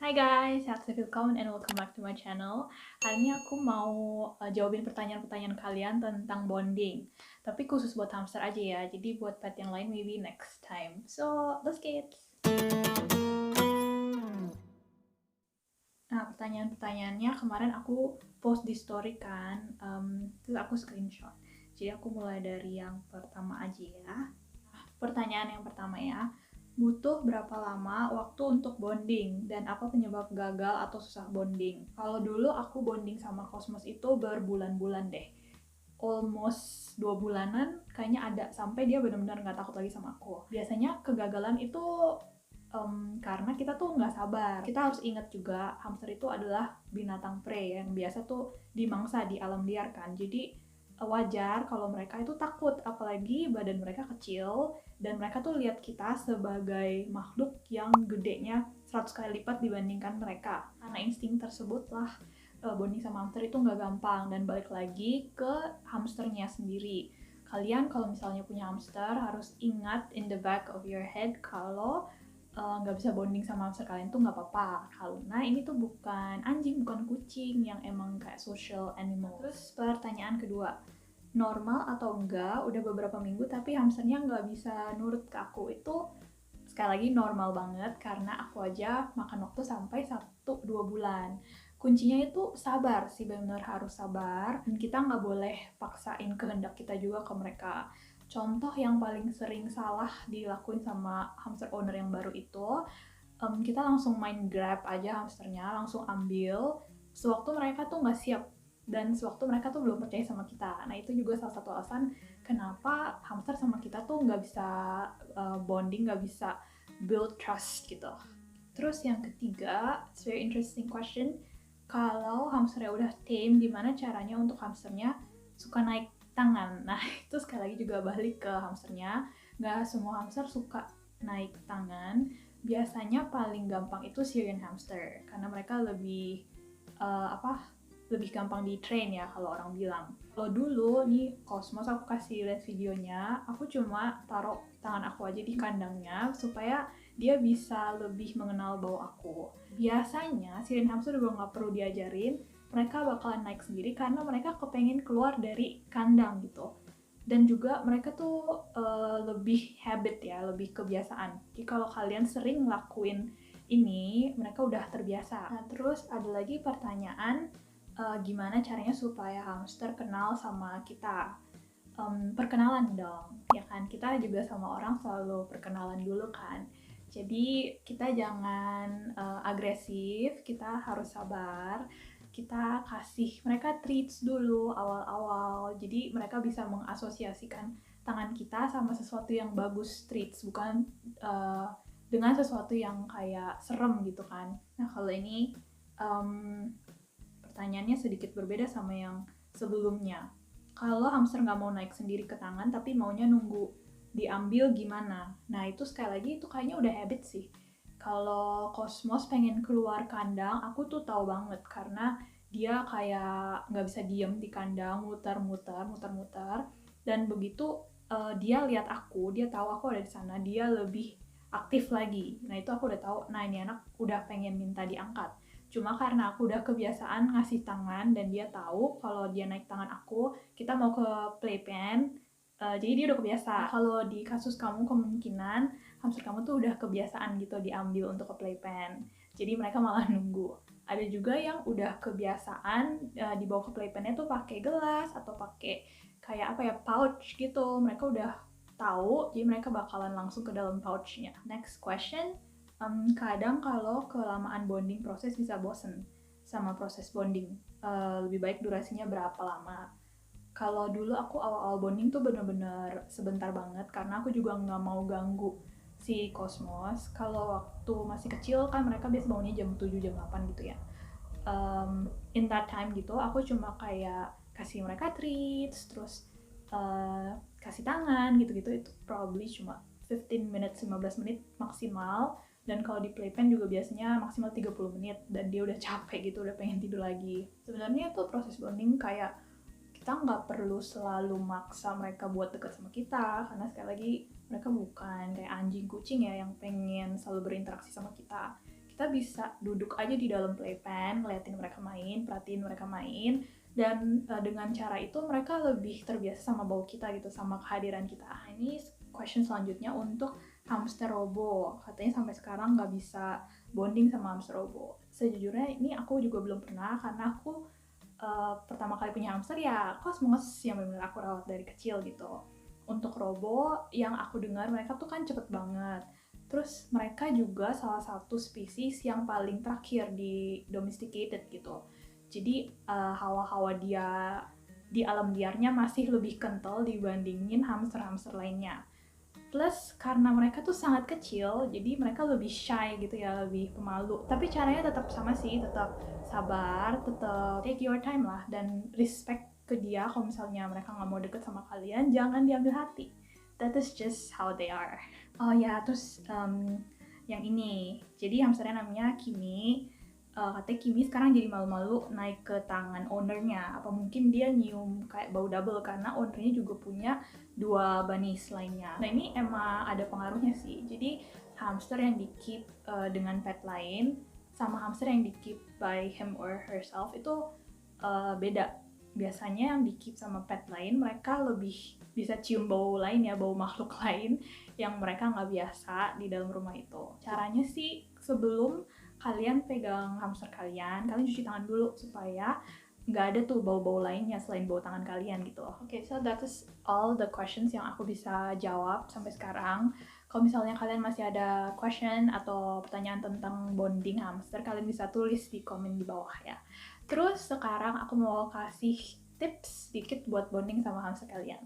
Hai guys, herzlich willkommen and welcome back to my channel. Hari ini aku mau jawabin pertanyaan-pertanyaan kalian tentang bonding. Tapi khusus buat hamster aja ya, jadi buat pet yang lain maybe next time. So, let's get. Nah, pertanyaan-pertanyaannya kemarin aku post di story kan, terus aku screenshot. Jadi aku mulai dari yang pertama aja ya. Pertanyaan yang pertama ya, butuh berapa lama waktu untuk bonding dan apa penyebab gagal atau susah bonding? Kalau dulu aku bonding sama Cosmos itu berbulan-bulan deh, almost 2 bulanan kayaknya ada, sampai dia benar-benar nggak takut lagi sama aku. Biasanya kegagalan itu karena kita tuh nggak sabar. Kita harus ingat juga hamster itu adalah binatang prey yang biasa tuh dimangsa di alam liar kan, jadi wajar kalau mereka itu takut, apalagi badan mereka kecil dan mereka tuh lihat kita sebagai makhluk yang gedenya 100 kali lipat dibandingkan mereka. Karena insting tersebut lah bonding sama hamster itu nggak gampang. Dan balik lagi ke hamsternya sendiri, kalian kalau misalnya punya hamster harus ingat in the back of your head kalau nggak bisa bonding sama hamster kalian tuh nggak apa-apa, karena ini tuh bukan anjing, bukan kucing yang emang kayak social animal. Terus pertanyaan kedua, normal atau enggak udah beberapa minggu tapi hamsternya nggak bisa nurut ke aku? Itu sekali lagi normal banget, karena aku aja makan waktu sampai 1-2 bulan. Kuncinya itu sabar sih, benar harus sabar, dan kita nggak boleh paksain kehendak kita juga ke mereka. Contoh yang paling sering salah dilakuin sama hamster owner yang baru itu, kita langsung main grab aja hamsternya, langsung ambil sewaktu mereka tuh nggak siap dan sewaktu mereka tuh belum percaya sama kita. Nah itu juga salah satu alasan kenapa hamster sama kita tuh nggak bisa bonding, nggak bisa build trust gitu. Terus yang ketiga, it's very interesting question. Kalau hamsternya udah tame, gimana caranya untuk hamsternya suka naik tangan? Nah, itu sekali lagi juga balik ke hamsternya. Nggak semua hamster suka naik tangan. Biasanya paling gampang itu Syrian hamster, karena mereka lebih lebih gampang di train ya kalau orang bilang. Kalau dulu nih Cosmos, aku kasih lihat videonya, aku cuma taruh tangan aku aja di kandangnya supaya dia bisa lebih mengenal bau aku. Biasanya Syrian hamster juga nggak perlu diajarin, mereka bakalan naik sendiri karena mereka kepengen keluar dari kandang gitu. Dan juga mereka tuh lebih habit ya, lebih kebiasaan. Jadi kalau kalian sering ngelakuin ini, mereka udah terbiasa. Nah terus ada lagi pertanyaan, gimana caranya supaya hamster kenal sama kita? Perkenalan dong, ya kan? Kita juga sama orang selalu perkenalan dulu kan. Jadi kita jangan agresif, kita harus sabar. Kita kasih mereka treats dulu awal-awal, jadi mereka bisa mengasosiasikan tangan kita sama sesuatu yang bagus, treats, bukan dengan sesuatu yang kayak serem gitu kan. Nah kalau ini pertanyaannya sedikit berbeda sama yang sebelumnya. Kalau hamster nggak mau naik sendiri ke tangan tapi maunya nunggu diambil gimana? Nah itu sekali lagi itu kayaknya udah habit sih. Kalau Cosmos pengen keluar kandang, aku tuh tahu banget karena dia kayak nggak bisa diem di kandang, muter-muter, dan begitu dia lihat aku, dia tahu aku ada di sana, dia lebih aktif lagi. Nah itu aku udah tahu, nah ini anak udah pengen minta diangkat. Cuma karena aku udah kebiasaan ngasih tangan dan dia tahu kalau dia naik tangan aku, kita mau ke playpen, jadi dia udah kebiasa. Kalau di kasus kamu, kemungkinan hamster kamu tuh udah kebiasaan gitu diambil untuk ke playpen, jadi mereka malah nunggu. Ada juga yang udah kebiasaan dibawa ke playpennya tuh pakai gelas atau pakai kayak apa ya, pouch gitu. Mereka udah tahu, jadi mereka bakalan langsung ke dalam pouchnya. Next question, kadang kalau kelamaan bonding proses bisa bosen sama proses bonding. Lebih baik durasinya berapa lama? Kalau dulu aku awal-awal bonding tuh bener-bener sebentar banget, karena aku juga nggak mau ganggu si Cosmos. Kalau waktu masih kecil kan mereka biasa bangunnya jam 7, jam 8 gitu ya. In that time gitu aku cuma kayak kasih mereka treats, terus kasih tangan gitu-gitu. Itu probably cuma 15 minutes, 15 menit maksimal. Dan kalau di playpen juga biasanya maksimal 30 menit dan dia udah capek gitu, udah pengen tidur lagi. Sebenarnya itu proses bonding kayak kita nggak perlu selalu maksa mereka buat deket sama kita, karena sekali lagi mereka bukan kayak anjing kucing ya yang pengen selalu berinteraksi sama kita. kita bisa duduk aja di dalam playpen, ngeliatin mereka main, perhatiin mereka main, dan dengan cara itu mereka lebih terbiasa sama bau kita gitu, sama kehadiran kita. Ini question selanjutnya untuk hamster robo. Katanya sampai sekarang nggak bisa bonding sama hamster robo. Sejujurnya ini aku juga belum pernah, karena aku pertama kali punya hamster ya Cosmos yang benar-benar aku rawat dari kecil gitu. Untuk robo yang aku dengar mereka tuh kan cepet banget. Terus mereka juga salah satu spesies yang paling terakhir di domesticated gitu. Jadi hawa-hawa dia di alam liarnya masih lebih kental dibandingin hamster-hamster lainnya. Plus karena mereka tuh sangat kecil, jadi mereka lebih shy gitu ya, lebih pemalu. Tapi caranya tetap sama sih, tetap sabar, tetap take your time lah, dan respect ke dia. Kalau misalnya mereka nggak mau deket sama kalian, jangan diambil hati. That is just how they are. Oh ya, terus yang ini. Jadi hamsternya namanya Kimi. Katanya Kimi sekarang jadi malu-malu naik ke tangan ownernya. Apa mungkin dia nyium kayak bau double karena ownernya juga punya 2 bunnies lainnya. Nah ini emang ada pengaruhnya sih. Jadi hamster yang di keep dengan pet lain sama hamster yang di keep by him or herself itu beda. Biasanya yang di keep sama pet lain mereka lebih bisa cium bau lain ya, bau makhluk lain yang mereka nggak biasa di dalam rumah itu. Caranya sih sebelum kalian pegang hamster kalian cuci tangan dulu supaya nggak ada tuh bau-bau lainnya selain bau tangan kalian gitu. Oke, so that is all the questions yang aku bisa jawab sampai sekarang. Kalau misalnya kalian masih ada question atau pertanyaan tentang bonding hamster, kalian bisa tulis di komen di bawah ya. Terus sekarang aku mau kasih tips sedikit buat bonding sama hamster kalian.